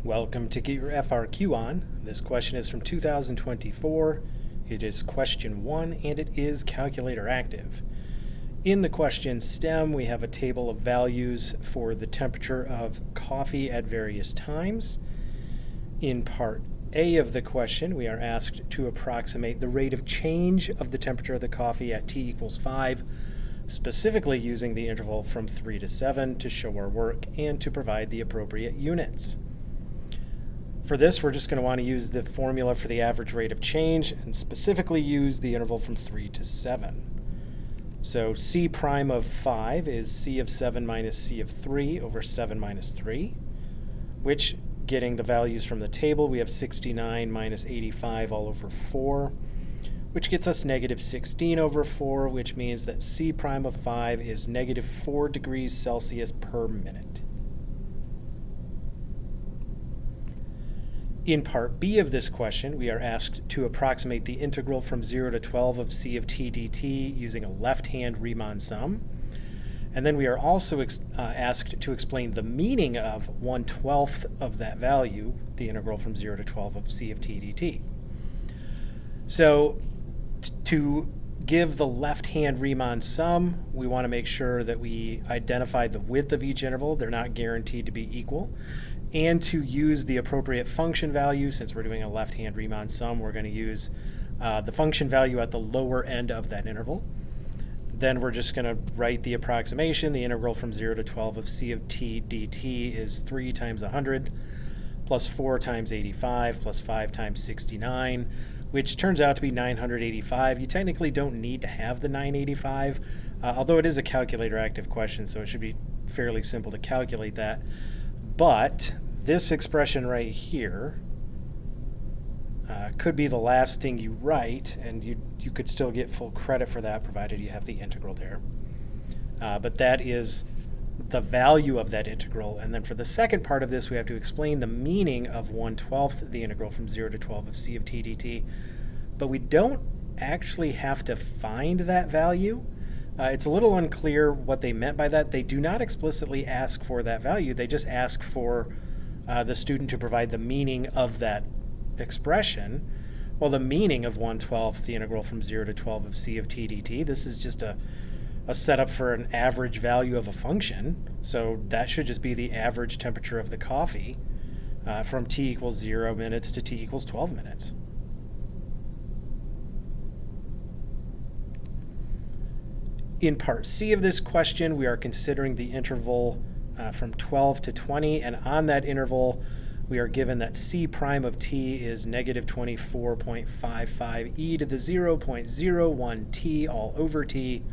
Welcome to Get Your FRQ On. This question is from 2024. It is question 1 and it is calculator active. In the question STEM, we have a table of values for the temperature of coffee at various times. In part A of the question, we are asked to approximate the rate of change of the temperature of the coffee at T equals 5, specifically using the interval from 3 to 7 to show our work and to provide the appropriate units. For this, we're just going to want to use the formula for the average rate of change and specifically use the interval from 3 to 7. So C prime of 5 is C of 7 minus C of 3 over 7 minus 3, which, getting the values from the table, we have 69 minus 85 all over 4, which gets us negative 16 over 4, which means that C prime of 5 is negative 4 degrees Celsius per minute. In part B of this question, we are asked to approximate the integral from 0 to 12 of C of t dt using a left-hand Riemann sum. And then we are also asked to explain the meaning of 1/12 of that value, the integral from 0 to 12 of C of t dt. So to give the left-hand Riemann sum, we want to make sure that we identify the width of each interval. They're not guaranteed to be equal. And to use the appropriate function value, since we're doing a left-hand Riemann sum, we're going to use the function value at the lower end of that interval. Then we're just going to write the approximation. The integral from 0 to 12 of C of t dt is 3 times 100 plus 4 times 85 plus 5 times 69, which turns out to be 985. You technically don't need to have the 985, although it is a calculator active question, so it should be fairly simple to calculate that. But this expression right here could be the last thing you write, and you could still get full credit for that provided you have the integral there. But that is the value of that integral. And then for the second part of this, we have to explain the meaning of 1/12, the integral from 0 to 12 of C of t dt. But we don't actually have to find that value. It's a little unclear what they meant by that. They do not explicitly ask for that value. They just ask for the student to provide the meaning of that expression. Well, the meaning of 1/12, the integral from 0 to 12 of C of t dt, this is just a setup for an average value of a function. So that should just be the average temperature of the coffee from t equals 0 minutes to t equals 12 minutes. In part C of this question, we are considering the interval from 12 to 20, and on that interval, we are given that C prime of t is negative 24.55 e to the 0.01 t all over t,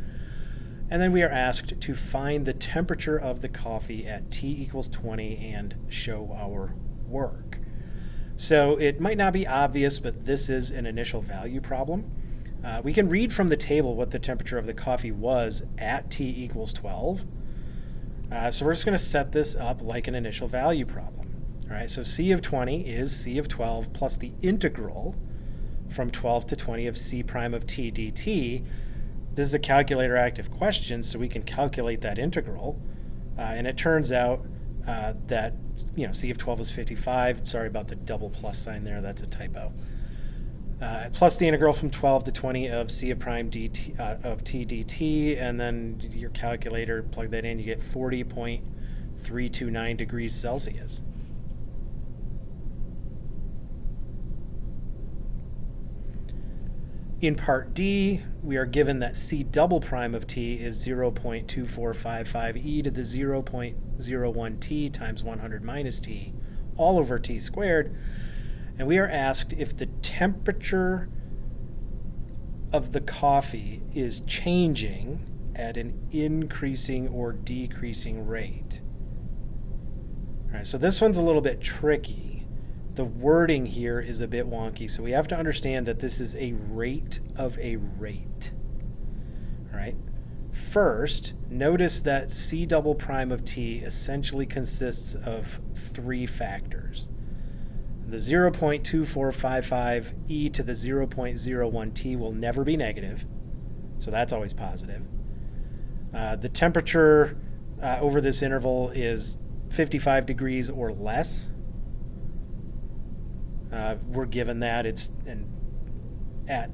and then we are asked to find the temperature of the coffee at t equals 20 and show our work. So it might not be obvious, but this is an initial value problem. We can read from the table what the temperature of the coffee was at t equals 12. So we're just going to set this up like an initial value problem. All right, so C of 20 is C of 12 plus the integral from 12 to 20 of C prime of t dt. This is a calculator active question, so we can calculate that integral. And it turns out that C of 12 is 55. Sorry about the double plus sign there. That's a typo. Plus the integral from 12 to 20 of C of prime dt, of t dt, and then your calculator, plug that in, you get 40.329 degrees Celsius. In part D, we are given that C double prime of t is 0.2455 e to the 0.01 t times 100 minus t all over t squared. And we are asked if the temperature of the coffee is changing at an increasing or decreasing rate. All right, so this one's a little bit tricky. The wording here is a bit wonky, so we have to understand that this is a rate of a rate. All right. First, notice that C double prime of t essentially consists of 3 factors. The 0.2455 e to the 0.01 t will never be negative, so that's always positive. The temperature over this interval is 55 degrees or less. We're given that at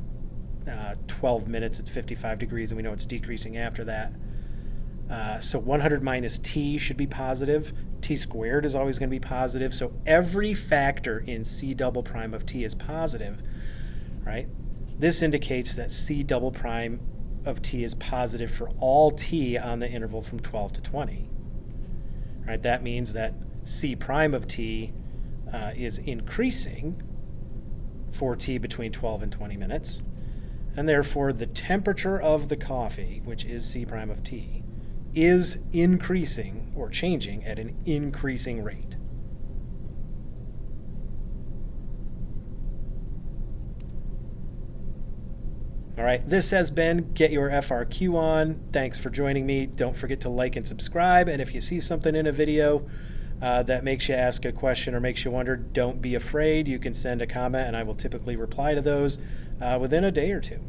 12 minutes, it's 55 degrees, and we know it's decreasing after that. So 100 minus t should be positive. T squared is always going to be positive. So every factor in c double prime of t is positive, right? This indicates that c double prime of t is positive for all t on the interval from 12 to 20. Right? That means that c prime of t is increasing for t between 12 and 20 minutes, and therefore the temperature of the coffee, which is c prime of t, is increasing or changing at an increasing rate. All right, this has been Get Your FRQ On. Thanks for joining me. Don't forget to like and subscribe, and if you see something in a video that makes you ask a question or makes you wonder, don't be afraid. You can send a comment, and I will typically reply to those within a day or two.